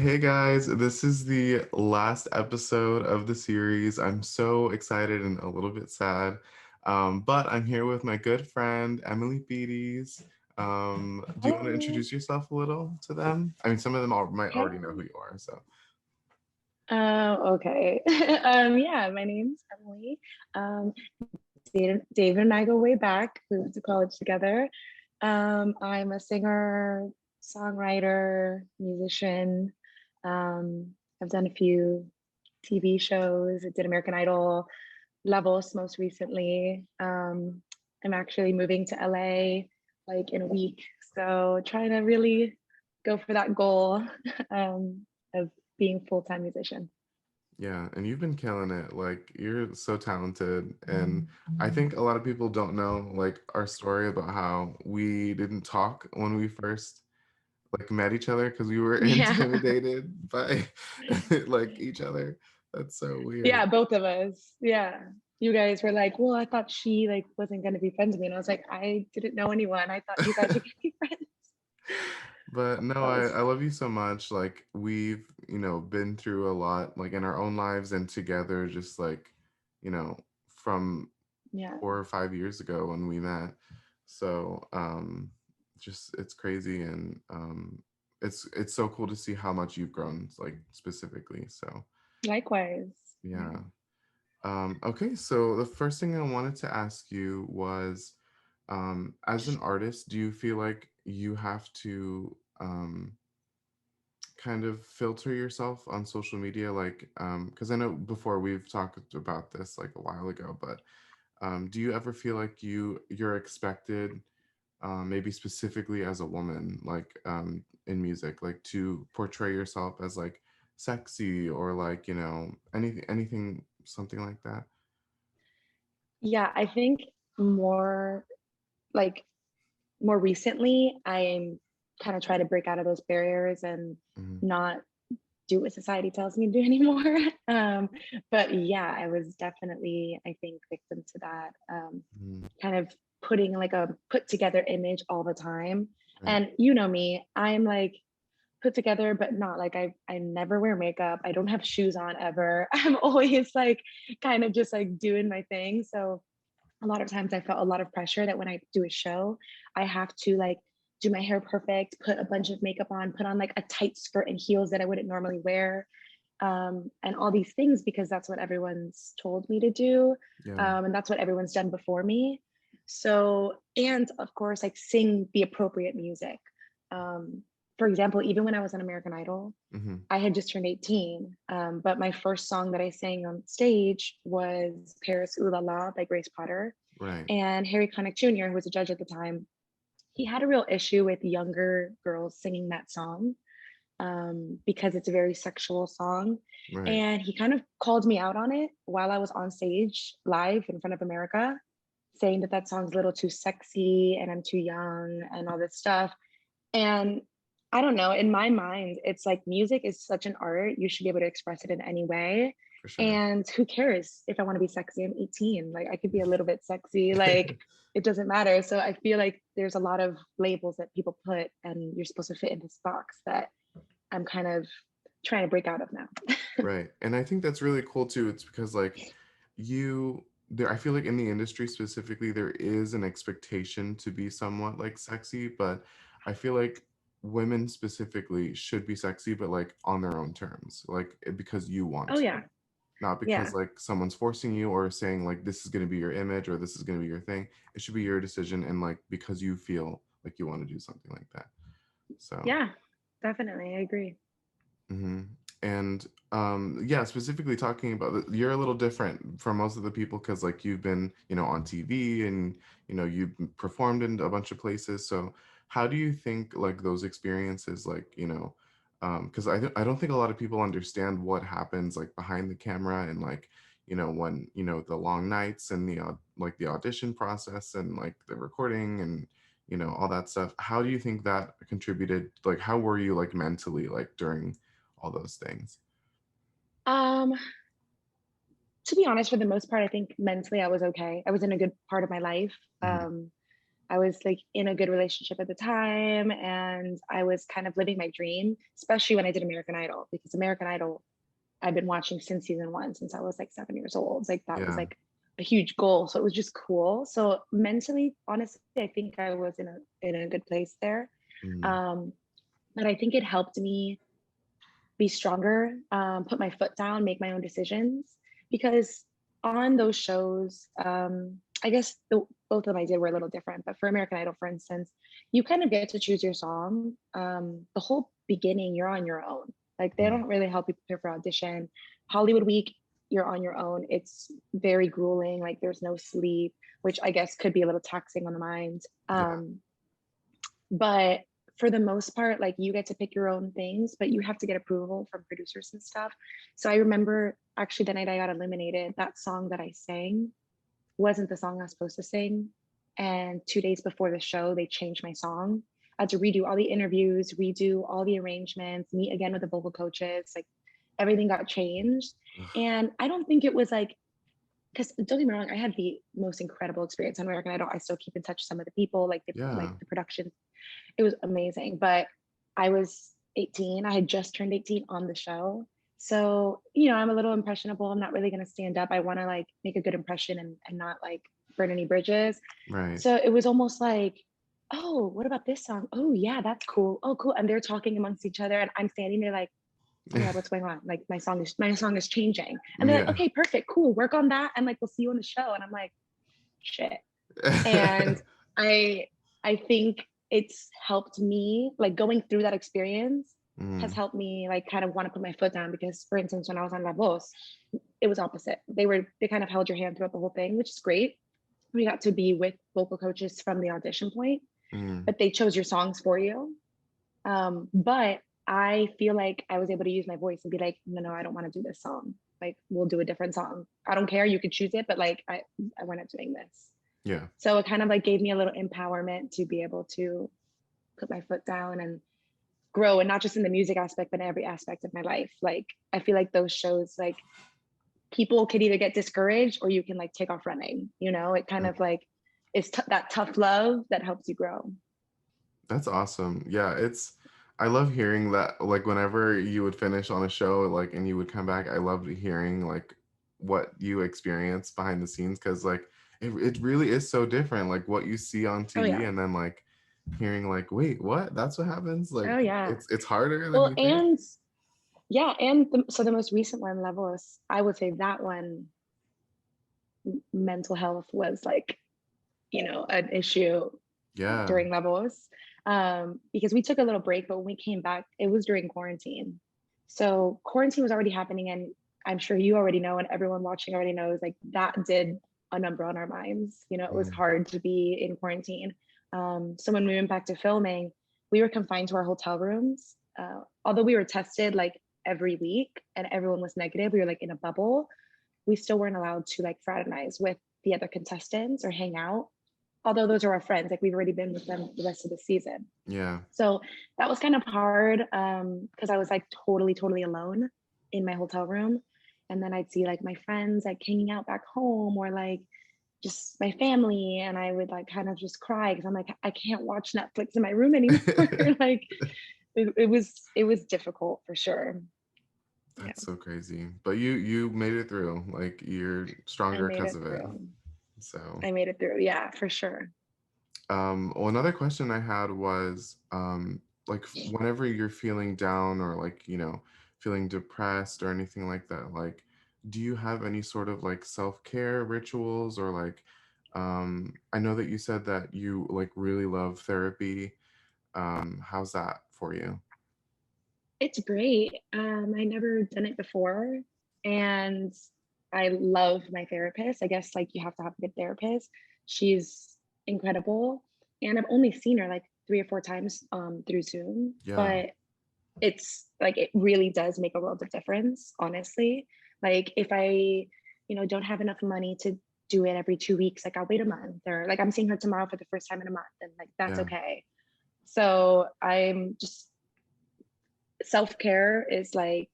Hey guys, this is the last episode of the series. I'm so excited and a little bit sad. But I'm here with my good friend, Emily Piriz. Do you want to Hello. introduce yourself a little to them? I mean, some of them might Hey. already know who you are, so. Okay. Yeah, my name's Emily. Um, David and I go way back. We went to college together. I'm a singer, songwriter, musician. I've done a few TV shows. I did American Idol, Levels most recently. I'm actually moving to LA like in a week. So trying to really go for that goal of being full-time musician. Yeah, and you've been killing it. Like, you're so talented. And I think a lot of people don't know, like, our story about how we didn't talk when we first like met each other because we were Yeah. intimidated by like each other. That's so weird. Yeah, both of us. Yeah. You guys were like, well, I thought she like wasn't gonna be friends with me. And I was like, I didn't know anyone. I thought you guys were gonna be friends. But no, That I was love you so much. Like we've, been through a lot, like in our own lives and together, just like, from yeah, 4 or 5 years ago when we met. So just it's crazy and it's so cool to see how much you've grown, like specifically. So likewise. Yeah. yeah. Okay, so the first thing I wanted to ask you was, as an artist, do you feel like you have to kind of filter yourself on social media? Like, because I know before we've talked about this like a while ago, but do you ever feel like you're expected, maybe specifically as a woman, like in music, like to portray yourself as like sexy or like, anything, something like that? Yeah, I think more like more recently, I'm kind of trying to break out of those barriers and Mhm. not do what society tells me to do anymore. But yeah, I was definitely, I think, victim to that. Mhm. Kind of putting like a put together image all the time. Right. And you know me, I'm like put together, but not like I never wear makeup. I don't have shoes on ever. I'm always like kind of just like doing my thing. So a lot of times I felt a lot of pressure that when I do a show, I have to like do my hair perfect, put a bunch of makeup on, put on like a tight skirt and heels that I wouldn't normally wear, and all these things because that's what everyone's told me to do, Yeah. and that's what everyone's done before me. So, and of course, like sing the appropriate music. Um, for example, even when I was on American Idol, Hmm. I had just turned 18, but my first song that I sang on stage was Paris Ooh La La by Grace Potter. Right. And Harry Connick Jr., who was a judge at the time, he had a real issue with younger girls singing that song, because it's a very sexual song. Right. And he kind of called me out on it while I was on stage live in front of America, saying that that song's a little too sexy and I'm too young and all this stuff. And I don't know, in my mind, it's like music is such an art. You should be able to express it in any way. For sure. And who cares if I want to be sexy? I'm 18. Like I could be a little bit sexy. Like it doesn't matter. So I feel like there's a lot of labels that people put, and you're supposed to fit in this box that I'm kind of trying to break out of now. Right. And I think that's really cool too. It's because like I feel like in the industry specifically, there is an expectation to be somewhat like sexy, but I feel like women specifically should be sexy, but like on their own terms, like because you want Oh, to, yeah. not because Yeah. like someone's forcing you or saying like this is going to be your image or this is going to be your thing. It should be your decision and like because you feel like you want to do something like that. So. Yeah. Definitely. I agree. Hmm. And yeah, specifically talking about you're a little different from most of the people because like you've been, on TV and you've performed in a bunch of places. So how do you think like those experiences, like because I don't think a lot of people understand what happens like behind the camera and like when the long nights and like the audition process and like the recording and all that stuff. How do you think that contributed? Like, how were you like mentally like during all those things? Um, to be honest, for the most part, I think mentally I was okay. I was in a good part of my life. Mhm. I was like in a good relationship at the time, and I was kind of living my dream, especially when I did American Idol, because American Idol I've been watching since season one, since I was like 7 years old. Like that was Yeah. like a huge goal. So it was just cool. So mentally, honestly, I think I was in a good place there. Mm. Um, but I think it helped me be stronger, put my foot down, make my own decisions. Because on those shows, I guess both of them I did were a little different. But for American Idol, for instance, you kind of get to choose your song. The whole beginning, you're on your own. Like they Mm. don't really help you prepare for audition. Hollywood Week, you're on your own. It's very grueling. Like there's no sleep, which I guess could be a little taxing on the mind. Yeah. But for the most part, like you get to pick your own things, but you have to get approval from producers and stuff. So I remember actually the night I got eliminated, that song that I sang wasn't the song I was supposed to sing. And 2 days before the show, they changed my song. I had to redo all the interviews, redo all the arrangements, meet again with the vocal coaches. Like everything got changed. Ugh. And I don't think it was like, because don't get me wrong, I had the most incredible experience on American Idol. I still keep in touch with some of the people, like Yeah. the production. It was amazing. But I was 18. I had just turned 18 on the show. So, I'm a little impressionable. I'm not really going to stand up. I want to like make a good impression and not like burn any bridges. Right. So it was almost like, oh, what about this song? Oh, yeah, that's cool. Oh, cool. And they're talking amongst each other. And I'm standing there like, oh my God, what's going on? Like my song is changing. And they're like, Yeah. okay, perfect, cool. Work on that. And like, we'll see you on the show. And I'm like, shit. And I I think it's helped me, like going through that experience has Mm. helped me like kind of want to put my foot down, because for instance when I was on La Voz, it was opposite. They kind of held your hand throughout the whole thing, which is great. We got to be with vocal coaches from the audition point, Mm. but they chose your songs for you. But I feel like I was able to use my voice and be like, no, I don't want to do this song. Like we'll do a different song. I don't care, you could choose it, but like we're not doing this. Yeah. So it kind of like gave me a little empowerment to be able to put my foot down and grow, and not just in the music aspect, but in every aspect of my life. Like I feel like those shows, like people could either get discouraged or you can like take off running. It kind Yeah. of like is that tough love that helps you grow. That's awesome. Yeah, I love hearing that, like whenever you would finish on a show, like and you would come back, I loved hearing like what you experience behind the scenes, because like it really is so different, like what you see on Oh TV yeah. and then like hearing like, wait, what? That's what happens? Like Oh yeah. it's harder than Well, you think. and yeah, and so the most recent one, Levels, I would say that one, mental health was like, an issue Yeah. during Levels, because we took a little break, but when we came back, it was during quarantine. So quarantine was already happening, and I'm sure you already know, and everyone watching already knows, like that did a number on our minds. It was Mm. hard to be in quarantine. So when we went back to filming, we were confined to our hotel rooms. Although we were tested like every week and everyone was negative, we were like in a bubble. We still weren't allowed to like fraternize with the other contestants or hang out, although those are our friends. Like we've already been with them the rest of the season. Yeah. So that was kind of hard, because I was like totally alone in my hotel room. And then I'd see like my friends like hanging out back home, or like just my family. And I would like kind of just cry because I'm like, I can't watch Netflix in my room anymore. Like it was difficult for sure. Yeah, That's so crazy. But you made it through. Like you're I stronger made because it of it. through. So I made it through. Yeah, for sure. well, another question I had was, like whenever you're feeling down or like, feeling depressed or anything like that, like, do you have any sort of like self-care rituals or like, I know that you said that you like really love therapy. How's that for you? It's great. I never done it before, and I love my therapist. I guess like you have to have a good therapist. She's incredible, and I've only seen her like 3 or 4 times through Zoom, Yeah. but it's like it really does make a world of difference, honestly. Like if I, don't have enough money to do it every 2 weeks, like I'll wait a month, or like I'm seeing her tomorrow for the first time in a month, and like that's Yeah. okay. So I'm just self-care is like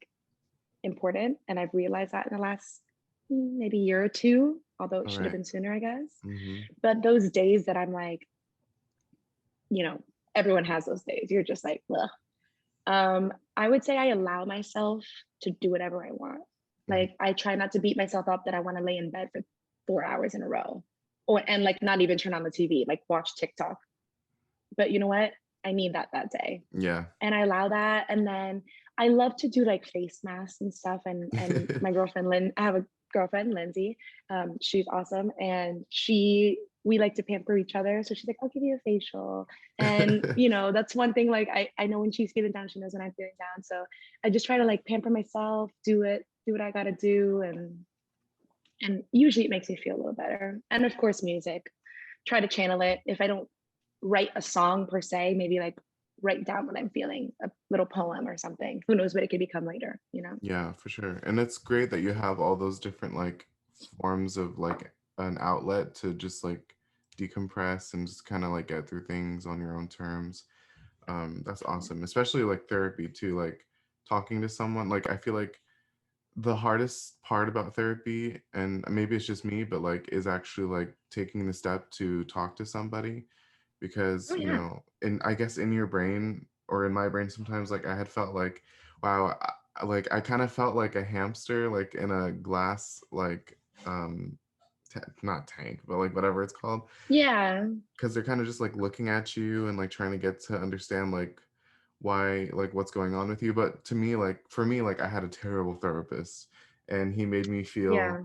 important, and I've realized that in the last maybe year or two, although it All should have right. been sooner, I guess. Mm-hmm. But those days that I'm like, you know, everyone has those days. You're just like, ugh. I would say I allow myself to do whatever I want. Mm. Like I try not to beat myself up that I want to lay in bed for 4 hours in a row. Or and like not even turn on the TV, like watch TikTok. But you know what? I need that day. Yeah. And I allow that. And then I love to do like face masks and stuff. And my girlfriend Lynn, I have a girlfriend, Lindsay. She's awesome. And we like to pamper each other. So she's like, I'll give you a facial. And you know, that's one thing like I know when she's feeling down, she knows when I'm feeling down. So I just try to like pamper myself, do what I gotta do. And usually it makes me feel a little better. And of course, music. Try to channel it. If I don't write a song per se, maybe like write down what I'm feeling, a little poem or something. Who knows what it could become later, you know? Yeah, for sure. And it's great that you have all those different like forms of like an outlet to just like decompress and just kind of like get through things on your own terms. That's awesome. Especially like therapy too, like talking to someone. Like I feel like the hardest part about therapy, and maybe it's just me, but like is actually like taking the step to talk to somebody because, Oh you yeah. know, in I guess in your brain or in my brain sometimes like I had felt like, wow, like I kind of felt like a hamster like in a glass like um not tank, but like whatever it's called, Yeah. because they're kind of just like looking at you and like trying to get to understand like why like what's going on with you. But to me, like for me, like I had a terrible therapist and he made me feel Yeah.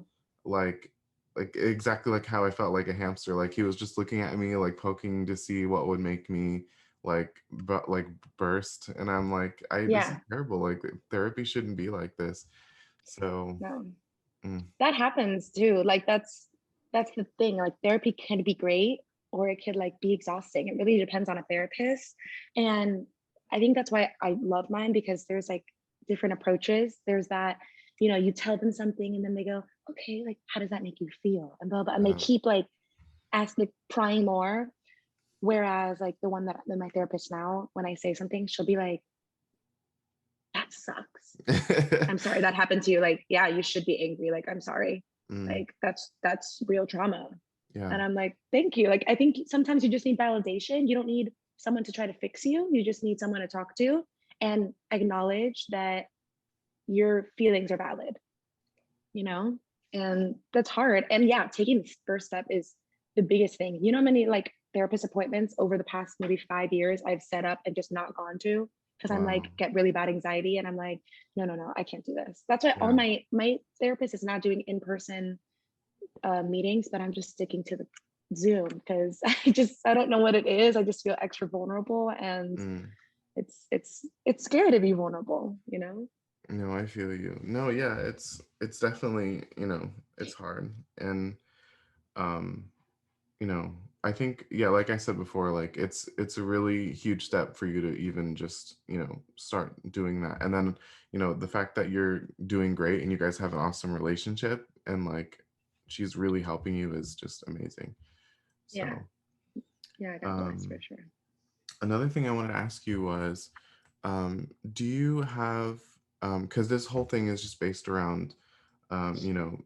like exactly like how I felt like a hamster. Like he was just looking at me like poking to see what would make me like but like burst, and I'm like, I this is Yeah. terrible. Like therapy shouldn't be like this. So No. mm, That happens too. Like that's the thing. Like therapy can be great or it could like be exhausting. It really depends on a therapist. And I think that's why I love mine because there's like different approaches. There's that, you know, you tell them something and then they go, okay, like how does that make you feel? And blah blah. And they uh, keep like asking prying more. Whereas like the one that my therapist now, when I say something, she'll be like, that sucks. I'm sorry that happened to you. Like, yeah, you should be angry. Like, I'm sorry. mm, Like, that's real trauma. yeah, And I'm like, thank you. Like, I think sometimes you just need validation. You don't need someone to try to fix you. You just need someone to talk to and acknowledge that your feelings are valid, you know? And that's hard. And yeah, taking the first step is the biggest thing. You know how many like therapist appointments over the past maybe 5 years I've set up and just not gone to because I'm wow, like get really bad anxiety and I'm like, no, I can't do this. That's why all yeah. my therapist is not doing in-person meetings, but I'm just sticking to the Zoom because I don't know what it is. I just feel extra vulnerable and Mm. it's scary to be vulnerable, you know? No, I feel you. No, yeah, it's definitely, you know, it's hard. And um, you know, I think yeah, like I said before, like it's a really huge step for you to even just, you know, start doing that. And then, you know, the fact that you're doing great and you guys have an awesome relationship and like she's really helping you is just amazing. Yeah. So, Yeah, God bless for um sure. another thing I wanted to ask you was, do you have, because this whole thing is just based around, you know,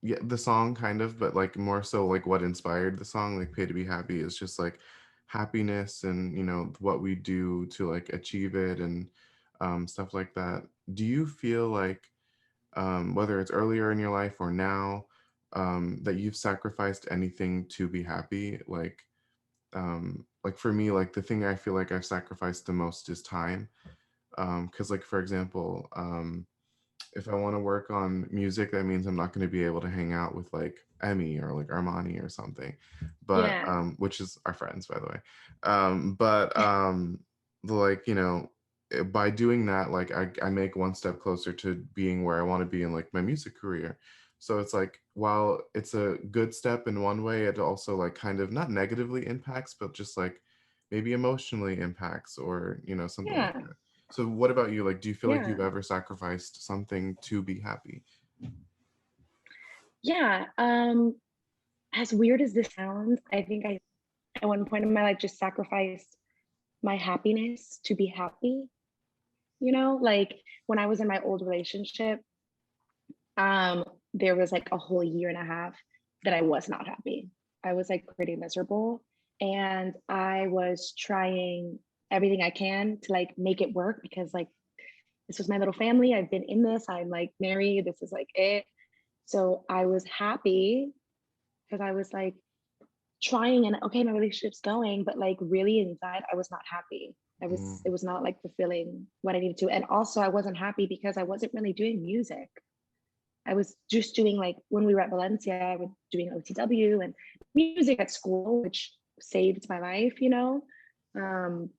yeah, the song kind of, but like more so like what inspired the song, like "Pay to Be Happy" is just like happiness and you know what we do to like achieve it and stuff like that. Do you feel like, whether it's earlier in your life or now, that you've sacrificed anything to be happy? Like for me, like the thing I feel like I've sacrificed the most is time. Because like for example, if I want to work on music, that means I'm not going to be able to hang out with like Emmy or like Armani or something, but Yeah. which is our friends by the way. But like you know, by doing that, like I make one step closer to being where I want to be in like my music career. So it's like while it's a good step in one way, it also like kind of not negatively impacts, but just like maybe emotionally impacts or you know something like Yeah. that. So what about you? Like, do you feel like Yeah. you've ever sacrificed something to be happy? Yeah. As weird as this sounds, I think I at one point in my life just sacrificed my happiness to be happy. You know, like when I was in my old relationship, um, there was like a whole year and a half that I was not happy. I was like pretty miserable. and I was trying everything I can to like make it work because like this was my little family. I've been in this. I'm like married. This is like it. So I was happy because I was like trying and okay, my relationship's going, but like really inside, I was not happy. It Mm, was not like fulfilling what I needed to. And also I wasn't happy because I wasn't really doing music. I was just doing like when we were at Valencia, I was doing OTW and music at school, which saved my life, you know.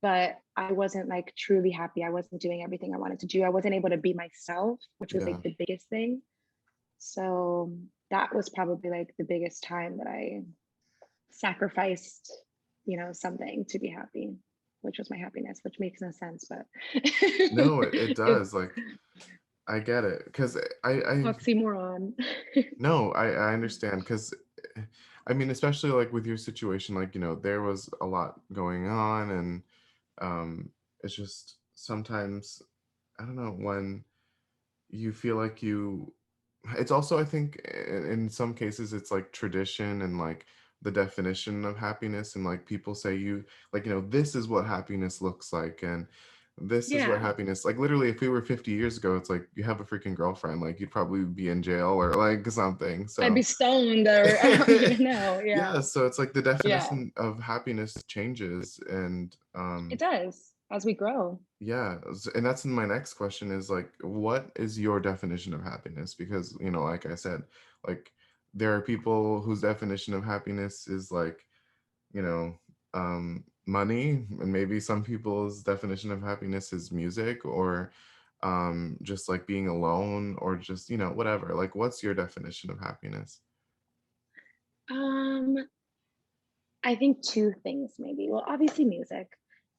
But I wasn't like truly happy. I wasn't doing everything I wanted to do. I wasn't able to be myself, which was yeah. like the biggest thing. So that was probably like the biggest time that I sacrificed, you know, something to be happy, which was my happiness, which makes no sense, but No, it it, does. Like, I get it. Because I oxymoron. no, I understand. Because, I mean, especially like with your situation, like, there was a lot going on. And it's just sometimes, I don't know, when you feel like it's also, I think, in some cases it's like tradition and like the definition of happiness, and like people say like, this is what happiness looks like, and this is what Yeah, happiness, like, literally, if we were 50 years ago, it's like you have a freaking girlfriend, like you'd probably be in jail or like something. I'd be So stoned or I don't even know. yeah, Yeah, so it's like the yeah, definition of happiness changes. And it does as we grow. yeah, and that's my next question is like, what is your definition of happiness? Because, like I said, like there are people whose definition of happiness is like, you know, money, and maybe some people's definition of happiness is music, or just like being alone, or just, whatever. Like, what's your definition of happiness? Um, I think two things maybe. Well, obviously music.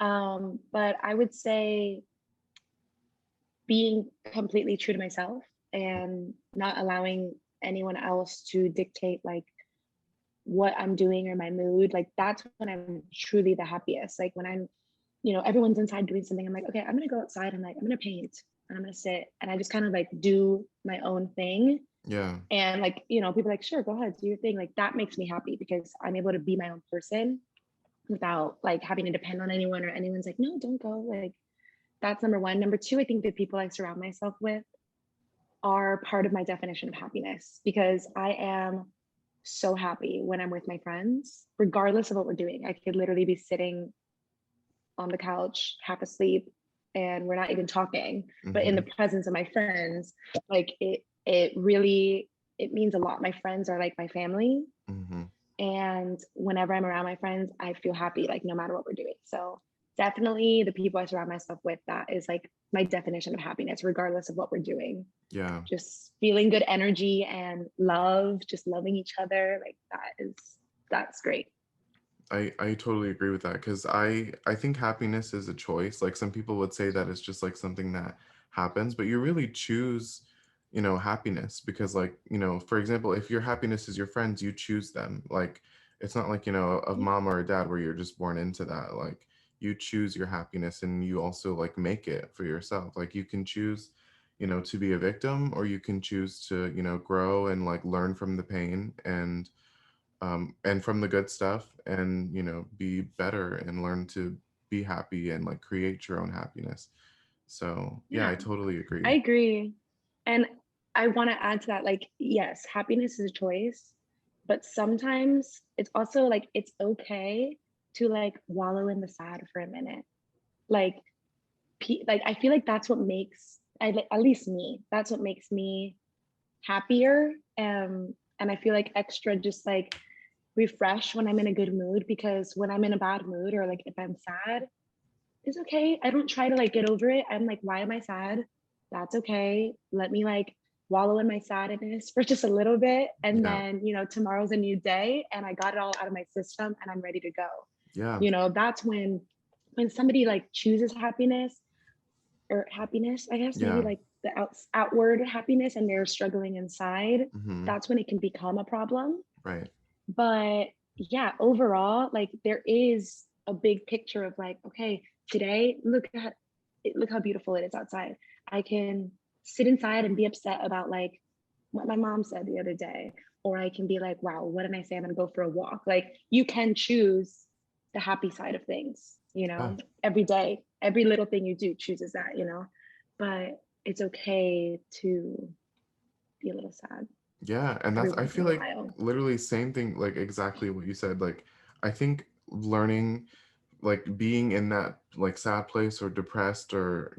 But I would say being completely true to myself and not allowing anyone else to dictate like what I'm doing or my mood. Like that's when I'm truly the happiest. Like when I'm, you know, everyone's inside doing something. I'm like, okay, I'm gonna go outside and like I'm gonna paint and I'm gonna sit and I just kind of like do my own thing. Yeah, And like, you know, people are like, sure, go ahead, do your thing. Like that makes me happy because I'm able to be my own person without like having to depend on anyone or anyone's like, no, don't go. Like that's number one. Number two, I think the people I surround myself with are part of my definition of happiness because I am so happy when I'm with my friends, regardless of what we're doing. I could literally be sitting on the couch, half asleep, and we're not even talking, but in the mm-hmm, presence of my friends, like it really, it means a lot. My friends are like my family. mm-hmm. And whenever I'm around my friends, I feel happy, like no matter what we're doing. So definitely the people I surround myself with, that is like my definition of happiness, regardless of what we're doing. Yeah. Just feeling good energy and love, just loving each other. Like that's great. I totally agree with that, because I think happiness is a choice. Like, some people would say that it's just like something that happens, but you really choose, happiness, because, like, for example, if your happiness is your friends, you choose them. Like, it's not like, a mom or a dad where you're just born into that. Like, you choose your happiness, and you also like make it for yourself. Like, you can choose, to be a victim, or you can choose to, grow and like learn from the pain, and from the good stuff, and be better and learn to be happy and like create your own happiness. So yeah, Yeah, I totally I agree. agree. And I want to add to that, like, yes, happiness is a choice, but sometimes it's also like it's okay to like wallow in the sad for a minute. Like, like I feel like that's what makes at least me. That's what makes me happier. And I feel like extra just like refresh when I'm in a good mood because when I'm in a bad mood or like if I'm sad, it's okay. I don't try to like get over it. I'm like, why am I sad? That's okay. Let me like wallow in my sadness for just a little bit. And Yeah, then, you know, tomorrow's a new day and I got it all out of my system and I'm ready to go. yeah, You know, that's when somebody like chooses happiness or happiness, I guess, maybe yeah. like the outward happiness and they're struggling inside, Hmm. that's when it can become a problem. Right. But yeah, overall, like there is a big picture of like, okay, today, look how beautiful it is outside. I can sit inside and be upset about like what my mom said the other day, or I can be like, wow, what did I say? I'm gonna go for a walk. Like you can choose the happy side of things, Yeah. every day, every little thing you do chooses that, but it's okay to be a little sad Yeah, and every that's I once in feel a like while. literally same thing, like exactly what you said. Like I think learning, like being in that like sad place or depressed or,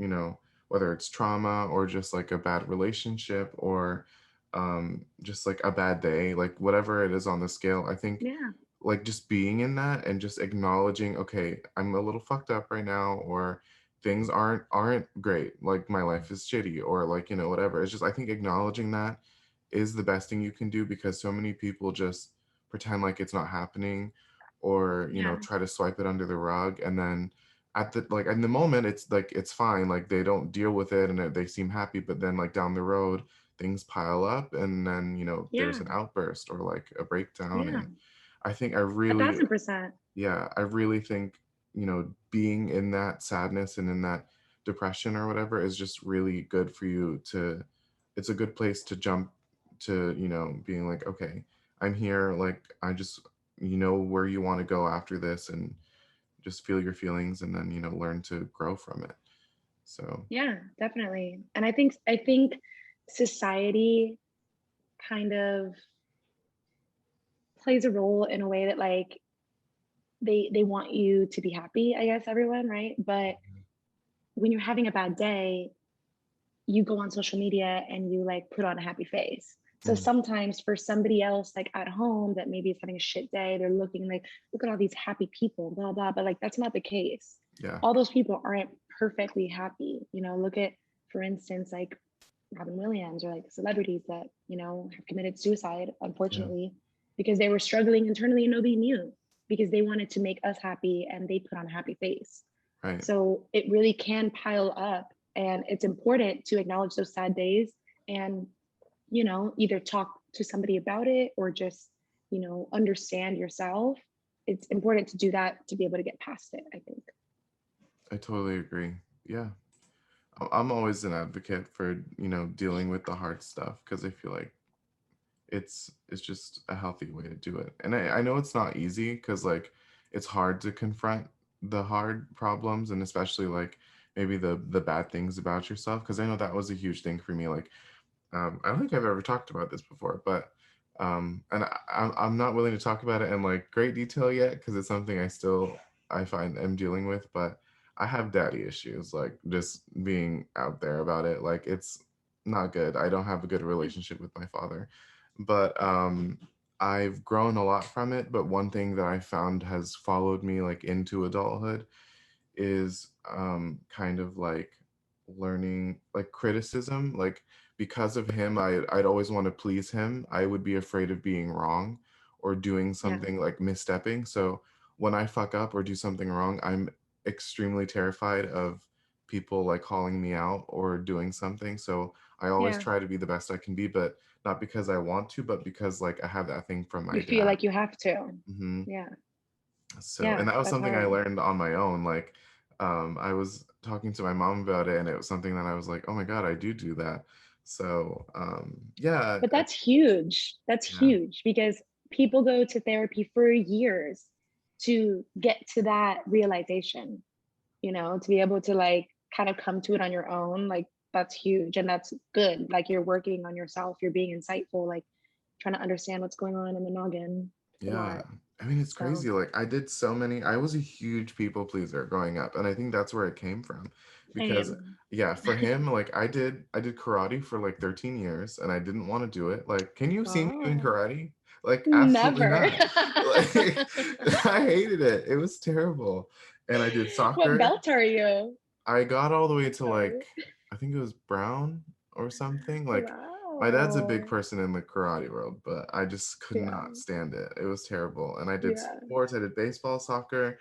whether it's trauma or just like a bad relationship or just like a bad day, like whatever it is on the scale, I think Yeah, like just being in that and just acknowledging, okay, I'm a little fucked up right now, or things aren't great, like my life is shitty, or like, whatever. It's just I think acknowledging that is the best thing you can do, because so many people just pretend like it's not happening, or yeah, try to swipe it under the rug, and then at the like in the moment it's like it's fine, like they don't deal with it and they seem happy, but then like down the road things pile up, and then there's yeah, an outburst or like a breakdown. yeah, And I think I a really, 1000%. yeah, I really think, being in that sadness and in that depression or whatever is just really good for you to, it's a good place to jump to, being like, okay, I'm here. Like, I just, where you want to go after this, and just feel your feelings, and then, learn to grow from it. So, Yeah, definitely. And I think society kind of plays a role in a way that like they want you to be happy, I guess everyone, right? But when you're having a bad day, you go on social media and you like put on a happy face. So mm, sometimes for somebody else, like at home, that maybe is having a shit day, they're looking like, look at all these happy people, blah, blah. But like, that's not the case. yeah, All those people aren't perfectly happy. Look at, for instance, like Robin Williams or like celebrities that, have committed suicide, yeah, unfortunately, because they were struggling internally and nobody knew because they wanted to make us happy and they put on a happy face. right. So it really can pile up. And it's important to acknowledge those sad days and, either talk to somebody about it or just, understand yourself. It's important to do that to be able to get past it, I think. I totally agree. Yeah. I'm always an advocate for, dealing with the hard stuff, because I feel like it's just a healthy way to do it. And I know it's not easy, because like it's hard to confront the hard problems, and especially like maybe the bad things about yourself, because I know that was a huge thing for me. Like I don't think I've ever talked about this before, but and I'm not willing to talk about it in like great detail yet, because it's something I find I'm dealing with. But I have daddy issues, like just being out there about it. Like it's not good. I don't have a good relationship with my father, but I've grown a lot from it. But one thing that I found has followed me like into adulthood is kind of like learning like criticism. Like because of him, I'd always want to please him. I would be afraid of being wrong or doing Yeah. something like misstepping. So when I fuck up or do something wrong, I'm extremely terrified of people like calling me out or doing something. So I always Yeah. try to be the best I can be, but not because I want to, but because like I have that thing from my You feel dad. like you have to. Hmm. Yeah. So, Yeah. and that was That's something I hard. learned on my own. Like, I was talking to my mom about it, and it was something that I was like, oh my God, I do that. So, yeah, But that's huge. That's yeah, huge because people go to therapy for years to get to that realization, to be able to like kind of come to it on your own. Like that's huge and that's good. Like you're working on yourself, you're being insightful, like trying to understand what's going on in the noggin. It's a yeah. lot. I mean, it's So crazy. Like, I was a huge people pleaser growing up, and I think that's where it came from. Because, same. yeah, for him, like, I did karate for like 13 years, and I didn't want to do it. Like, can you have seen me doing Oh, karate? Like, absolutely never. not. Like, I hated it. It was terrible. And I did What soccer. belt are you? I got all the way to Sorry. like, I think it was brown or something. Like, my dad's a big Wow. person in the karate world, but I just could Yeah. not stand it. It was terrible. And I did Yeah. sports, I did baseball, soccer.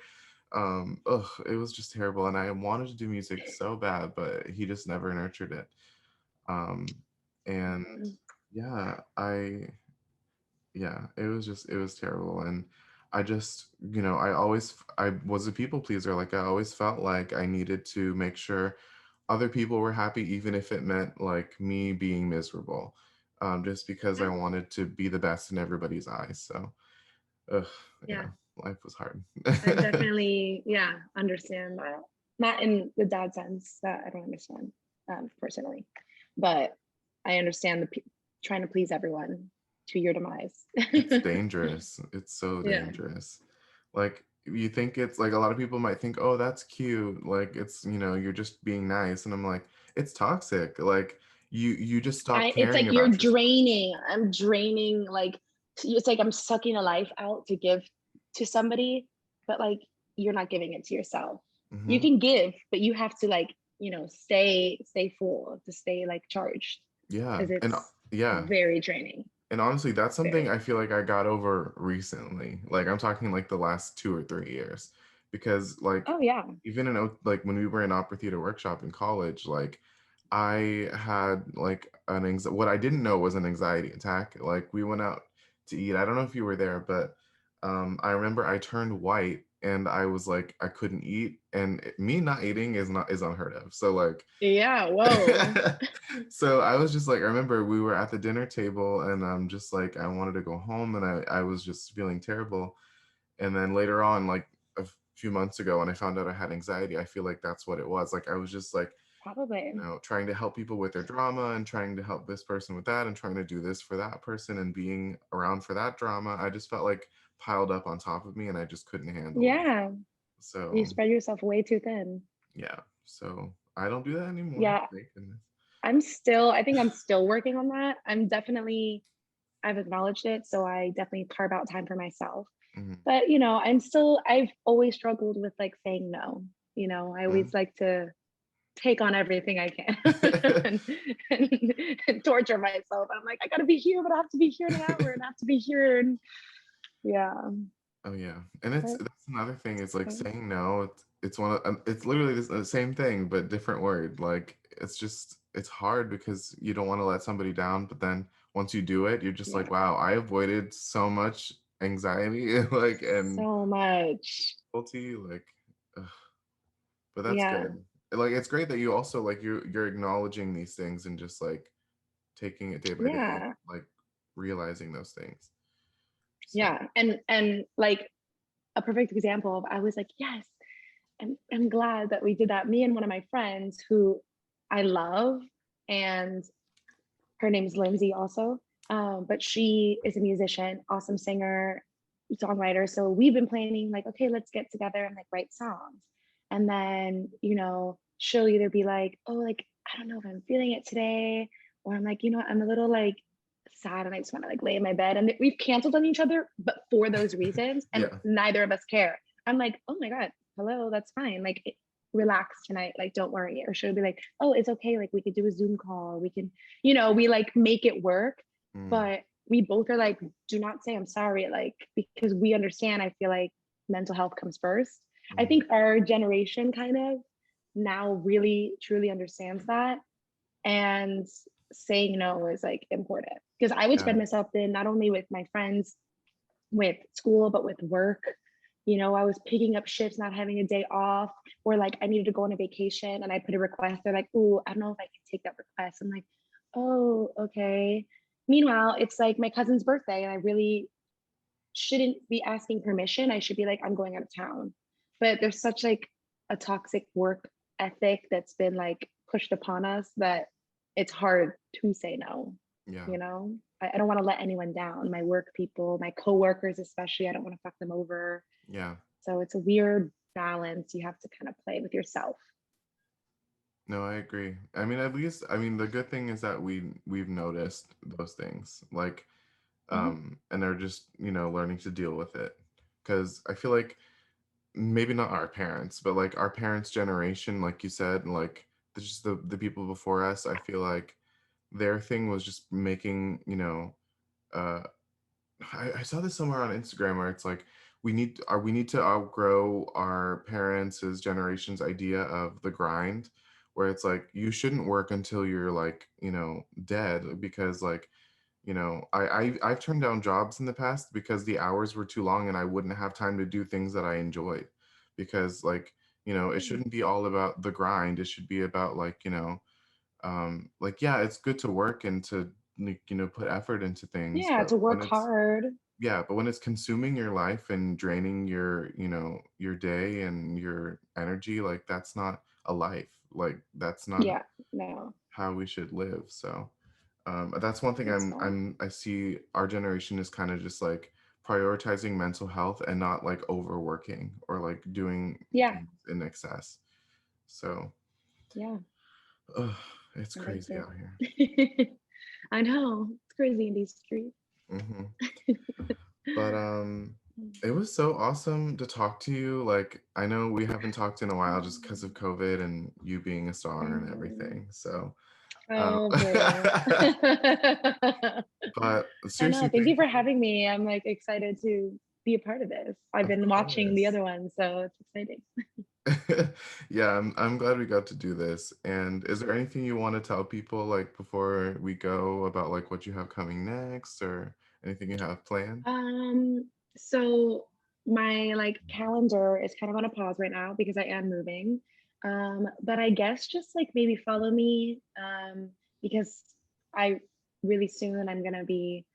Ugh, it was just terrible. And I wanted to do music so bad, but he just never nurtured it. Um, and Mm. yeah, yeah, it was terrible. And I just, I was a people pleaser. Like, I always felt like I needed to make sure other people were happy, even if it meant like me being miserable, just because I Yeah. wanted to be the best in everybody's eyes. So, ugh, Yeah. yeah. Life was hard. I definitely, yeah, understand that. Not in the dad sense that I don't understand personally, but I understand trying to please everyone to your demise. It's dangerous. It's so Yeah. dangerous. Like you think it's like a lot of people might think, "Oh, that's cute." Like it's, you're just being nice. And I'm like, it's toxic. Like you just stop It's caring like you're about yourself. draining. I'm draining, like, it's like I'm sucking a life out to give to somebody, but like you're not giving it to yourself. You Hmm. can give, but you have to, like, stay full, to stay like charged, Yeah. because And it's yeah. very draining. And honestly, that's something Very. I feel like I got over recently. Like I'm talking like the last 2 or 3 years, because like Oh yeah. even in like when we were in opera theater workshop in college, like I had like an anxiety. What I didn't know was an anxiety attack. Like we went out to eat. I don't know if you were there, but I remember I turned white and I was like I couldn't eat, and me not eating is unheard of. So like Yeah. Whoa. so I was just like, I remember we were at the dinner table and I'm just like, I wanted to go home and I was just feeling terrible. And then later on, like a few months ago, when I found out I had anxiety, I feel like that's what it was. Like I was just like, Probably. trying to help people with their drama and trying to help this person with that and trying to do this for that person and being around for that drama. I just felt like piled up on top of me and I just couldn't handle it. Yeah. You So spread yourself way too thin. yeah. So I don't do that anymore. Yeah. Thank goodness. I think I'm still working on that. I've acknowledged it. So I definitely carve out time for myself. Hmm. But, I've always struggled with like saying no. I always like to take on everything I can and, and torture myself. I'm like, I gotta be here, but I have to be here in an hour and I have to be here. And yeah. Oh yeah, and it's But that's another thing. It's like okay. saying no. It's one of it's literally the same thing but different word. Like it's hard because you don't want to let somebody down, but then once you do it, you're just like, Yeah. wow, I avoided so much anxiety like and So much. difficulty. Like, ugh, but that's Yeah. good. Like it's great that you also like you're acknowledging these things and just like taking it day by day and Yeah. like realizing those things. So Yeah. And like a perfect example of, I was like, yes, I'm glad that we did that. Me and one of my friends who I love, and her name is Lindsay also. But she is a musician, awesome singer, songwriter. So we've been planning, like, okay, let's get together and like write songs. And then, she'll either be like, oh, like, I don't know if I'm feeling it today. Or I'm like, I'm a little like sad and I just want to like lay in my bed. And we've canceled on each other, but for those reasons. And yeah. neither of us care. I'm like, oh my God, hello, that's fine. Like, relax tonight. Like, don't worry. Or she'll be like, oh, it's okay. Like, we could do a Zoom call. We can, we like make it work. Mm, But we both are like, do not say I'm sorry. Like, because we understand, I feel like mental health comes first. I mm, think our generation kind of now really truly understands that. And saying no is like important, because I would yeah. spread myself thin, not only with my friends, with school, but with work. I was picking up shifts, not having a day off, or like I needed to go on a vacation and I put a request. They're like, oh, I don't know if I can take that request. I'm like, oh, okay. Meanwhile, it's like my cousin's birthday and I really shouldn't be asking permission. I should be like, I'm going out of town. But there's such like a toxic work ethic that's been like pushed upon us that it's hard to say no. Yeah. I don't want to let anyone down. My work people, my coworkers, especially, I don't want to fuck them over. Yeah. So it's a weird balance you have to kind of play with yourself. No, I agree. I mean, at least, I mean, the good thing is that we've noticed those things, like, Mhm. and they're just, learning to deal with it. Because I feel like maybe not our parents, but like our parents' generation, like you said, and like just the people before us, I feel like their thing was just making, uh, I saw this somewhere on Instagram where it's like we need to outgrow our parents' generation's idea of the grind, where it's like you shouldn't work until you're like, dead because like, I've turned down jobs in the past because the hours were too long and I wouldn't have time to do things that I enjoyed. Because like, it shouldn't be all about the grind. It should be about like, like yeah, it's good to work and to like, put effort into things, Yeah, but to when work it's hard. yeah, but when it's consuming your life and draining your, your day and your energy, like that's not a life. Like that's not Yeah, no, how we should live. So that's one thing it's not. I see our generation is kind of just like prioritizing mental health and not like overworking or like doing Yeah, things in excess. So yeah, ugh, it's I like crazy out here. it. I know, it's crazy in these streets. Hmm. But it was so awesome to talk to you. Like I know we haven't talked in a while just because of COVID and you being a star and Mhm. everything. So Oh, boo. but I know. seriously, Thank you thank for you. having me. I'm like excited to be a part of this. I've Of been watching the course. other one, so it's exciting. Yeah, I'm glad we got to do this. And is there anything you want to tell people like before we go about like what you have coming next or anything you have planned? Um, so my like calendar is kind of on a pause right now because I am moving. But I guess just like maybe follow me because I really soon I'm gonna be,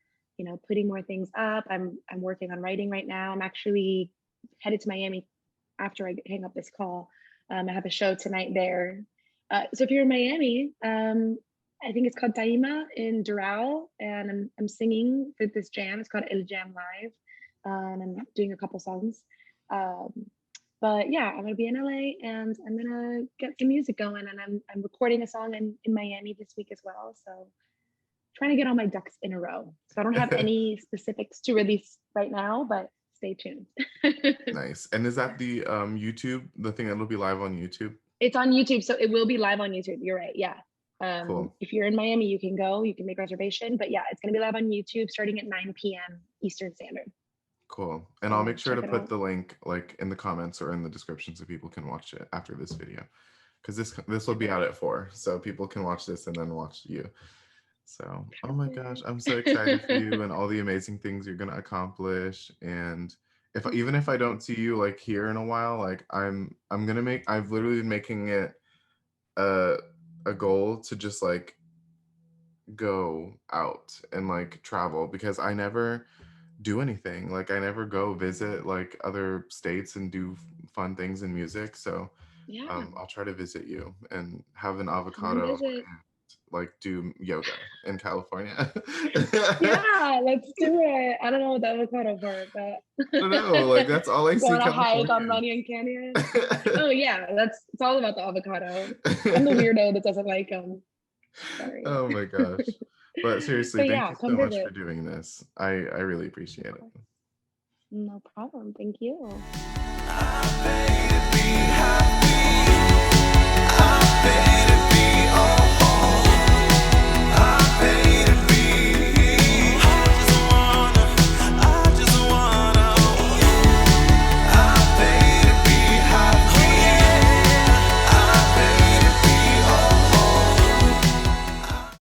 putting more things up. I'm working on writing right now. I'm actually headed to Miami after I hang up this call. I have a show tonight there. So if you're in Miami, I think it's called Taima in Doral, and I'm singing for this jam. It's called El Jam Live, and I'm doing a couple songs. Um, but yeah, I'm gonna be in LA, and I'm gonna get some music going, and I'm recording a song in Miami this week as well. So trying to get all my ducks in a row. So I don't have any specifics to release right now, but stay tuned. Nice. And is that the YouTube, the thing that'll be live on YouTube? It's on YouTube, so it will be live on YouTube. You're right. Yeah. Cool. If you're in Miami, you can go, you can make a reservation. But yeah, it's going to be live on YouTube starting at 9 p.m. Eastern Standard. Cool. And I'll make So sure check to it put out. the link like in the comments or in the description so people can watch it after this video. Because this will be Okay. out at 4, so people can watch this and then watch you. So, oh my gosh, I'm so excited for you Perfect. and all the amazing things you're gonna accomplish. And if even if I don't see you like here in a while, like I'm gonna make I've literally been making it a a goal to just like go out and like travel because I never do anything. Like I never go visit like other states and do fun things in music. So Yeah. I'll try to visit you and have an Come and avocado visit. like do yoga in California. Yeah, let's do it. I don't know what the avocado part, but I don't know, like that's all I go see on a hike on California. Runyon Canyon. Oh yeah, it's all about the avocado. I'm the weirdo that doesn't like them. Sorry. Oh my gosh. But seriously, But thank yeah, you come so much for visit. doing this. I really appreciate Of it. course. No problem. Thank you. I beg to be happy.